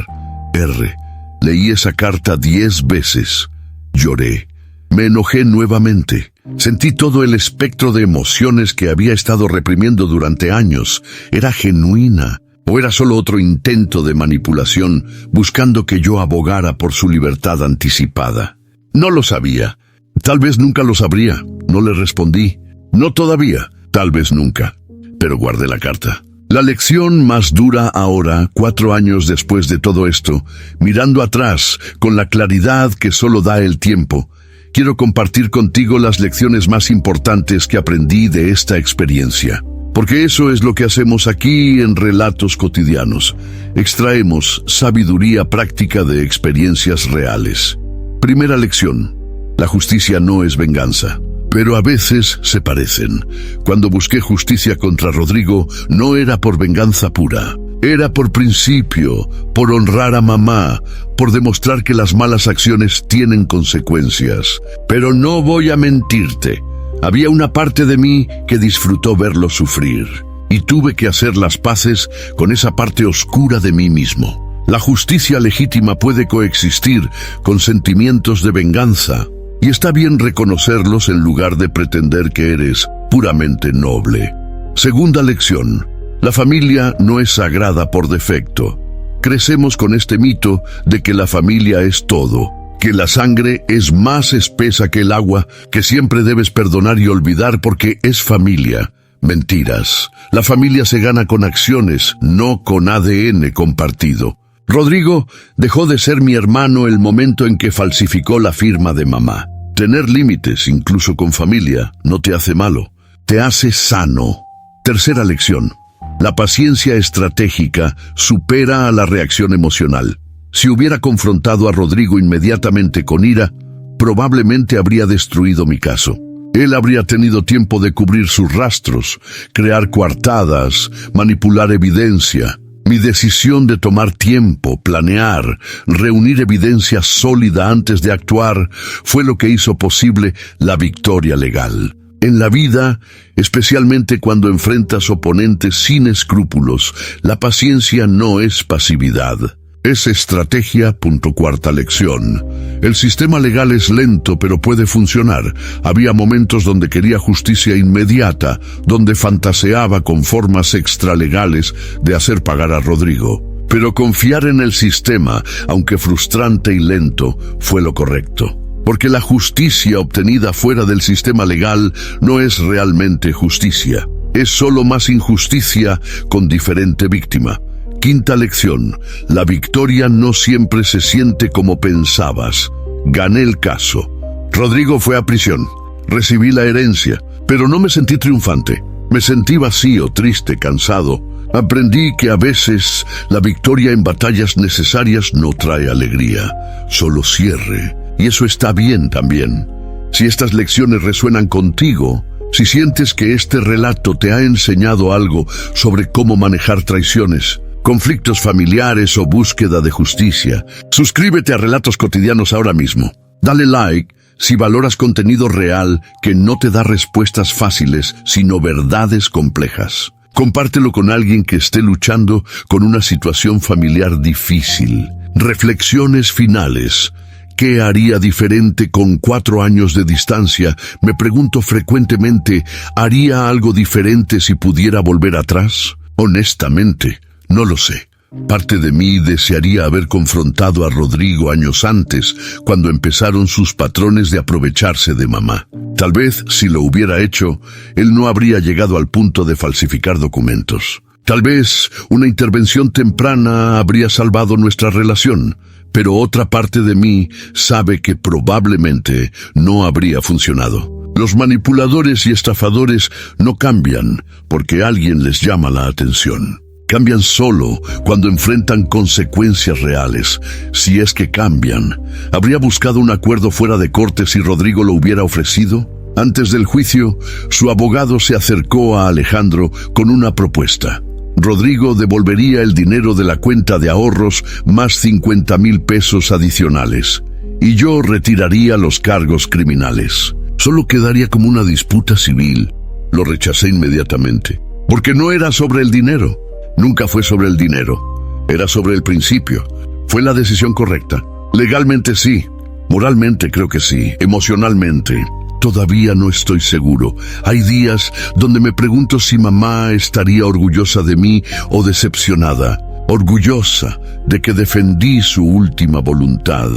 Leí esa carta 10 veces. Lloré. Me enojé nuevamente. Sentí todo el espectro de emociones que había estado reprimiendo durante años. ¿Era genuina o era solo otro intento de manipulación buscando que yo abogara por su libertad anticipada? No lo sabía. Tal vez nunca lo sabría. No le respondí. No todavía. Tal vez nunca, pero guardé la carta. La lección más dura ahora, 4 años después de todo esto, mirando atrás con la claridad que solo da el tiempo, quiero compartir contigo las lecciones más importantes que aprendí de esta experiencia. Porque eso es lo que hacemos aquí en Relatos Cotidianos. Extraemos sabiduría práctica de experiencias reales. Primera lección. La justicia no es venganza, pero a veces se parecen. Cuando busqué justicia contra Rodrigo, no era por venganza pura. Era por principio, por honrar a mamá, por demostrar que las malas acciones tienen consecuencias. Pero no voy a mentirte. Había una parte de mí que disfrutó verlo sufrir, y tuve que hacer las paces con esa parte oscura de mí mismo. La justicia legítima puede coexistir con sentimientos de venganza, y está bien reconocerlos en lugar de pretender que eres puramente noble. Segunda lección: la familia no es sagrada por defecto. Crecemos con este mito de que la familia es todo, que la sangre es más espesa que el agua, que siempre debes perdonar y olvidar porque es familia. Mentiras. La familia se gana con acciones, no con ADN compartido. Rodrigo dejó de ser mi hermano el momento en que falsificó la firma de mamá. Tener límites, incluso con familia, no te hace malo, te hace sano. Tercera lección: la paciencia estratégica supera a la reacción emocional. Si hubiera confrontado a Rodrigo inmediatamente con ira, probablemente habría destruido mi caso. Él habría tenido tiempo de cubrir sus rastros, crear coartadas, manipular evidencia. Mi decisión de tomar tiempo, planear, reunir evidencia sólida antes de actuar, fue lo que hizo posible la victoria legal. En la vida, especialmente cuando enfrentas oponentes sin escrúpulos, la paciencia no es pasividad. Es estrategia. Cuarta lección: el sistema legal es lento, pero puede funcionar. Había momentos donde quería justicia inmediata, donde fantaseaba con formas extralegales de hacer pagar a Rodrigo. Pero confiar en el sistema, aunque frustrante y lento, fue lo correcto. Porque la justicia obtenida fuera del sistema legal no es realmente justicia. Es solo más injusticia con diferente víctima. Quinta lección: la victoria no siempre se siente como pensabas. Gané el caso. Rodrigo fue a prisión. Recibí la herencia, pero no me sentí triunfante. Me sentí vacío, triste, cansado. Aprendí que a veces la victoria en batallas necesarias no trae alegría, solo cierre. Y eso está bien también. Si estas lecciones resuenan contigo, si sientes que este relato te ha enseñado algo sobre cómo manejar traiciones, conflictos familiares o búsqueda de justicia, suscríbete a Relatos Cotidianos ahora mismo. Dale like si valoras contenido real que no te da respuestas fáciles, sino verdades complejas. Compártelo con alguien que esté luchando con una situación familiar difícil. Reflexiones finales. ¿Qué haría diferente con 4 años de distancia? Me pregunto frecuentemente, ¿haría algo diferente si pudiera volver atrás? Honestamente, no lo sé. Parte de mí desearía haber confrontado a Rodrigo años antes, cuando empezaron sus patrones de aprovecharse de mamá. Tal vez, si lo hubiera hecho, él no habría llegado al punto de falsificar documentos. Tal vez una intervención temprana habría salvado nuestra relación, pero otra parte de mí sabe que probablemente no habría funcionado. Los manipuladores y estafadores no cambian porque alguien les llama la atención. Cambian solo cuando enfrentan consecuencias reales. Si es que cambian, ¿habría buscado un acuerdo fuera de corte si Rodrigo lo hubiera ofrecido? Antes del juicio, su abogado se acercó a Alejandro con una propuesta. Rodrigo devolvería el dinero de la cuenta de ahorros más 50,000 pesos adicionales, y yo retiraría los cargos criminales. Solo quedaría como una disputa civil. Lo rechacé inmediatamente, porque no era sobre el dinero. Nunca fue sobre el dinero. Era sobre el principio. Fue la decisión correcta. Legalmente sí. Moralmente creo que sí. Emocionalmente todavía no estoy seguro. Hay días donde me pregunto si mamá estaría orgullosa de mí o decepcionada. Orgullosa de que defendí su última voluntad,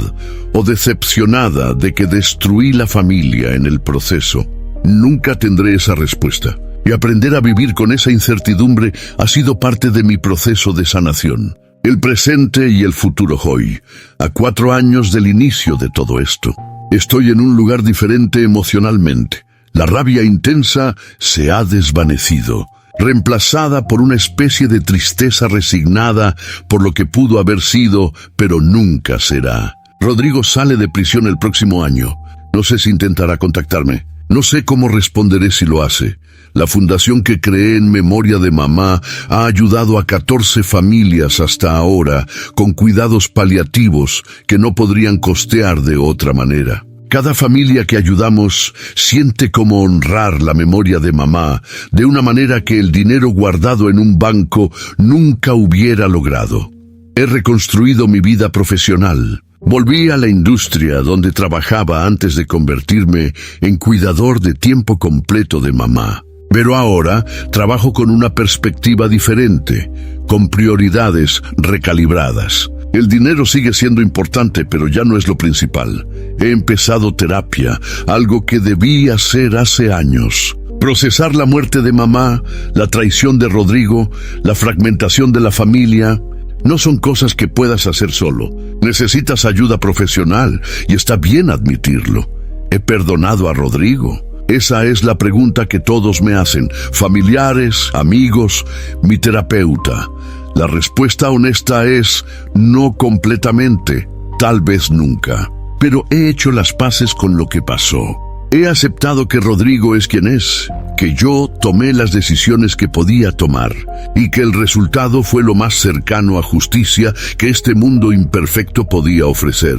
o decepcionada de que destruí la familia en el proceso. Nunca tendré esa respuesta. Y aprender a vivir con esa incertidumbre ha sido parte de mi proceso de sanación. El presente y el futuro hoy, a 4 años del inicio de todo esto. Estoy en un lugar diferente emocionalmente. La rabia intensa se ha desvanecido, reemplazada por una especie de tristeza resignada por lo que pudo haber sido, pero nunca será. Rodrigo sale de prisión el próximo año. No sé si intentará contactarme. No sé cómo responderé si lo hace. La fundación que creé en memoria de mamá ha ayudado a 14 familias hasta ahora con cuidados paliativos que no podrían costear de otra manera. Cada familia que ayudamos siente cómo honrar la memoria de mamá de una manera que el dinero guardado en un banco nunca hubiera logrado. He reconstruido mi vida profesional. Volví a la industria donde trabajaba antes de convertirme en cuidador de tiempo completo de mamá. Pero ahora trabajo con una perspectiva diferente, con prioridades recalibradas. El dinero sigue siendo importante, pero ya no es lo principal. He empezado terapia, algo que debí hacer hace años. Procesar la muerte de mamá, la traición de Rodrigo, la fragmentación de la familia, no son cosas que puedas hacer solo. Necesitas ayuda profesional y está bien admitirlo. ¿He perdonado a Rodrigo? Esa es la pregunta que todos me hacen, familiares, amigos, mi terapeuta. La respuesta honesta es no completamente, tal vez nunca. Pero he hecho las paces con lo que pasó. He aceptado que Rodrigo es quien es, que yo tomé las decisiones que podía tomar y que el resultado fue lo más cercano a justicia que este mundo imperfecto podía ofrecer.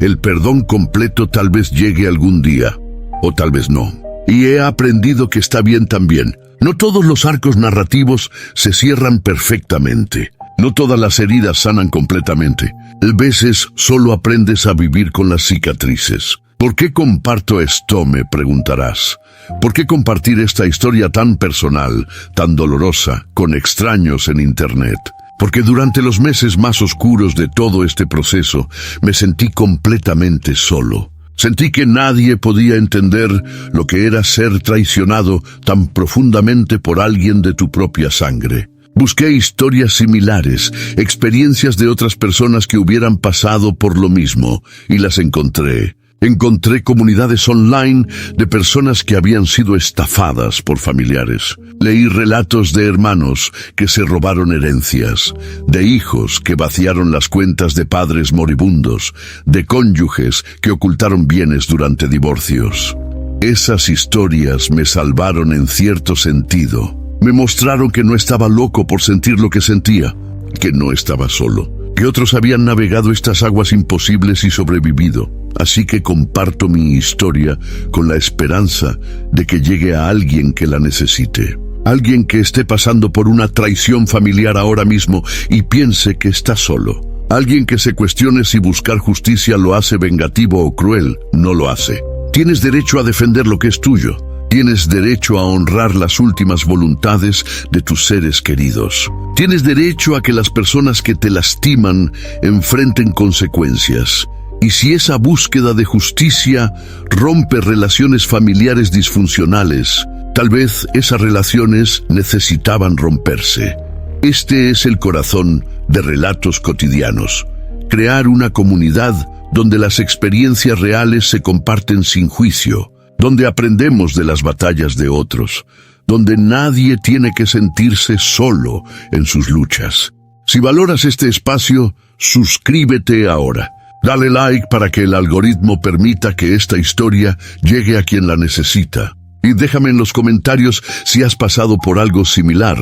El perdón completo tal vez llegue algún día, o tal vez no. Y he aprendido que está bien también. No todos los arcos narrativos se cierran perfectamente. No todas las heridas sanan completamente. A veces solo aprendes a vivir con las cicatrices. ¿Por qué comparto esto?, me preguntarás. ¿Por qué compartir esta historia tan personal, tan dolorosa, con extraños en Internet? Porque durante los meses más oscuros de todo este proceso, me sentí completamente solo. Sentí que nadie podía entender lo que era ser traicionado tan profundamente por alguien de tu propia sangre. Busqué historias similares, experiencias de otras personas que hubieran pasado por lo mismo, y las encontré. Encontré comunidades online de personas que habían sido estafadas por familiares. Leí relatos de hermanos que se robaron herencias, de hijos que vaciaron las cuentas de padres moribundos, de cónyuges que ocultaron bienes durante divorcios. Esas historias me salvaron en cierto sentido. Me mostraron que no estaba loco por sentir lo que sentía, que no estaba solo, que otros habían navegado estas aguas imposibles y sobrevivido. Así que comparto mi historia con la esperanza de que llegue a alguien que la necesite. Alguien que esté pasando por una traición familiar ahora mismo y piense que está solo. Alguien que se cuestione si buscar justicia lo hace vengativo o cruel. No lo hace. Tienes derecho a defender lo que es tuyo. Tienes derecho a honrar las últimas voluntades de tus seres queridos. Tienes derecho a que las personas que te lastiman enfrenten consecuencias. Y si esa búsqueda de justicia rompe relaciones familiares disfuncionales, tal vez esas relaciones necesitaban romperse. Este es el corazón de Relatos Cotidianos. Crear una comunidad donde las experiencias reales se comparten sin juicio, donde aprendemos de las batallas de otros, donde nadie tiene que sentirse solo en sus luchas. Si valoras este espacio, suscríbete ahora. Dale like para que el algoritmo permita que esta historia llegue a quien la necesita. Y déjame en los comentarios si has pasado por algo similar,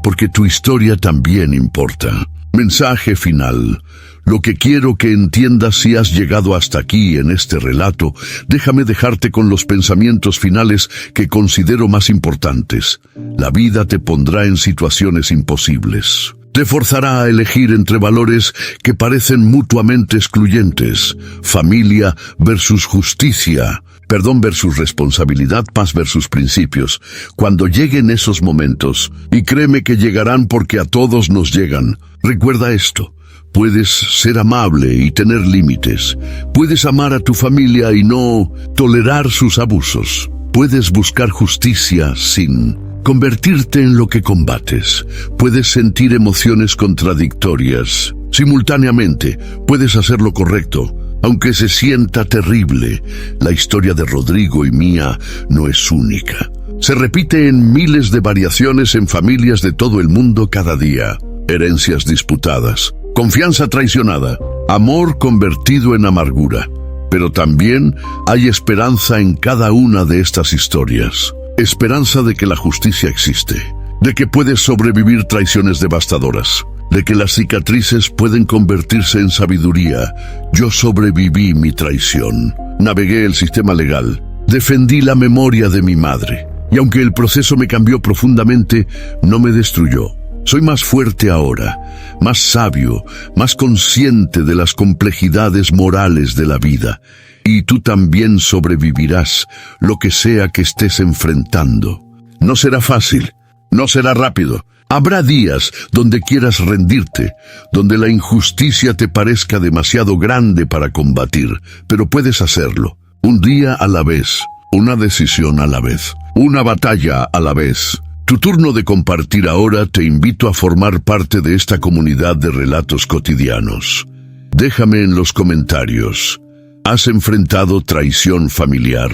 porque tu historia también importa. Mensaje final. Lo que quiero que entiendas si has llegado hasta aquí en este relato, déjame dejarte con los pensamientos finales que considero más importantes. La vida te pondrá en situaciones imposibles. Te forzará a elegir entre valores que parecen mutuamente excluyentes. Familia versus justicia. Perdón versus responsabilidad, paz versus principios. Cuando lleguen esos momentos, y créeme que llegarán porque a todos nos llegan, recuerda esto. Puedes ser amable y tener límites. Puedes amar a tu familia y no tolerar sus abusos. Puedes buscar justicia sin convertirte en lo que combates. Puedes sentir emociones contradictorias. Simultáneamente, puedes hacer lo correcto, aunque se sienta terrible. La historia de Rodrigo y mía no es única. Se repite en miles de variaciones en familias de todo el mundo cada día. Herencias disputadas, confianza traicionada, amor convertido en amargura. Pero también hay esperanza en cada una de estas historias. Esperanza de que la justicia existe, de que puedes sobrevivir traiciones devastadoras, de que las cicatrices pueden convertirse en sabiduría. Yo sobreviví mi traición, navegué el sistema legal, defendí la memoria de mi madre, y aunque el proceso me cambió profundamente, no me destruyó. Soy más fuerte ahora, más sabio, más consciente de las complejidades morales de la vida. Y tú también sobrevivirás lo que sea que estés enfrentando. No será fácil, no será rápido. Habrá días donde quieras rendirte, donde la injusticia te parezca demasiado grande para combatir, pero puedes hacerlo. Un día a la vez, una decisión a la vez, una batalla a la vez. Tu turno de compartir ahora. Te invito a formar parte de esta comunidad de relatos cotidianos. Déjame en los comentarios. ¿Has enfrentado traición familiar?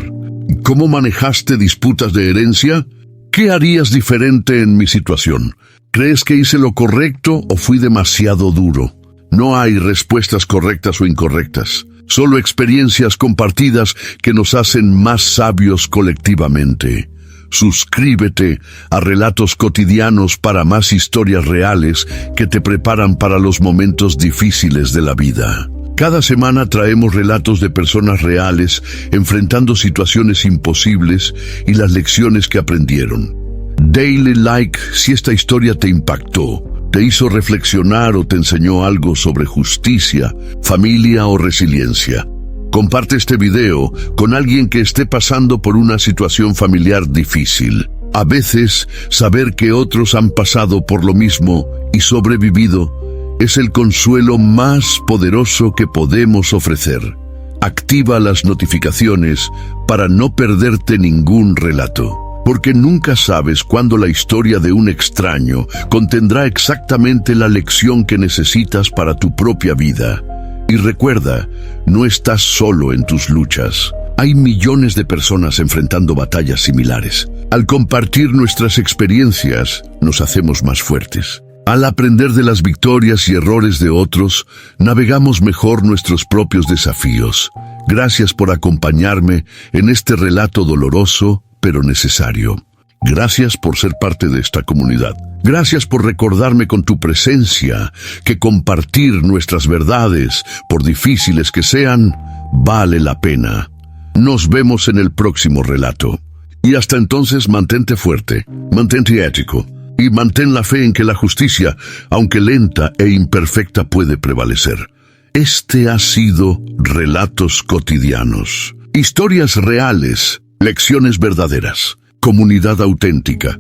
¿Cómo manejaste disputas de herencia? ¿Qué harías diferente en mi situación? ¿Crees que hice lo correcto o fui demasiado duro? No hay respuestas correctas o incorrectas, solo experiencias compartidas que nos hacen más sabios colectivamente. Suscríbete a Relatos Cotidianos para más historias reales que te preparan para los momentos difíciles de la vida. Cada semana traemos relatos de personas reales enfrentando situaciones imposibles y las lecciones que aprendieron. Dale like si esta historia te impactó, te hizo reflexionar o te enseñó algo sobre justicia, familia o resiliencia. Comparte este video con alguien que esté pasando por una situación familiar difícil. A veces, saber que otros han pasado por lo mismo y sobrevivido es el consuelo más poderoso que podemos ofrecer. Activa las notificaciones para no perderte ningún relato, porque nunca sabes cuándo la historia de un extraño contendrá exactamente la lección que necesitas para tu propia vida. Y recuerda, no estás solo en tus luchas. Hay millones de personas enfrentando batallas similares. Al compartir nuestras experiencias, nos hacemos más fuertes. Al aprender de las victorias y errores de otros, navegamos mejor nuestros propios desafíos. Gracias por acompañarme en este relato doloroso, pero necesario. Gracias por ser parte de esta comunidad. Gracias por recordarme con tu presencia que compartir nuestras verdades, por difíciles que sean, vale la pena. Nos vemos en el próximo relato. Y hasta entonces mantente fuerte, mantente ético y mantén la fe en que la justicia, aunque lenta e imperfecta, puede prevalecer. Este ha sido Relatos Cotidianos. Historias reales, lecciones verdaderas, comunidad auténtica.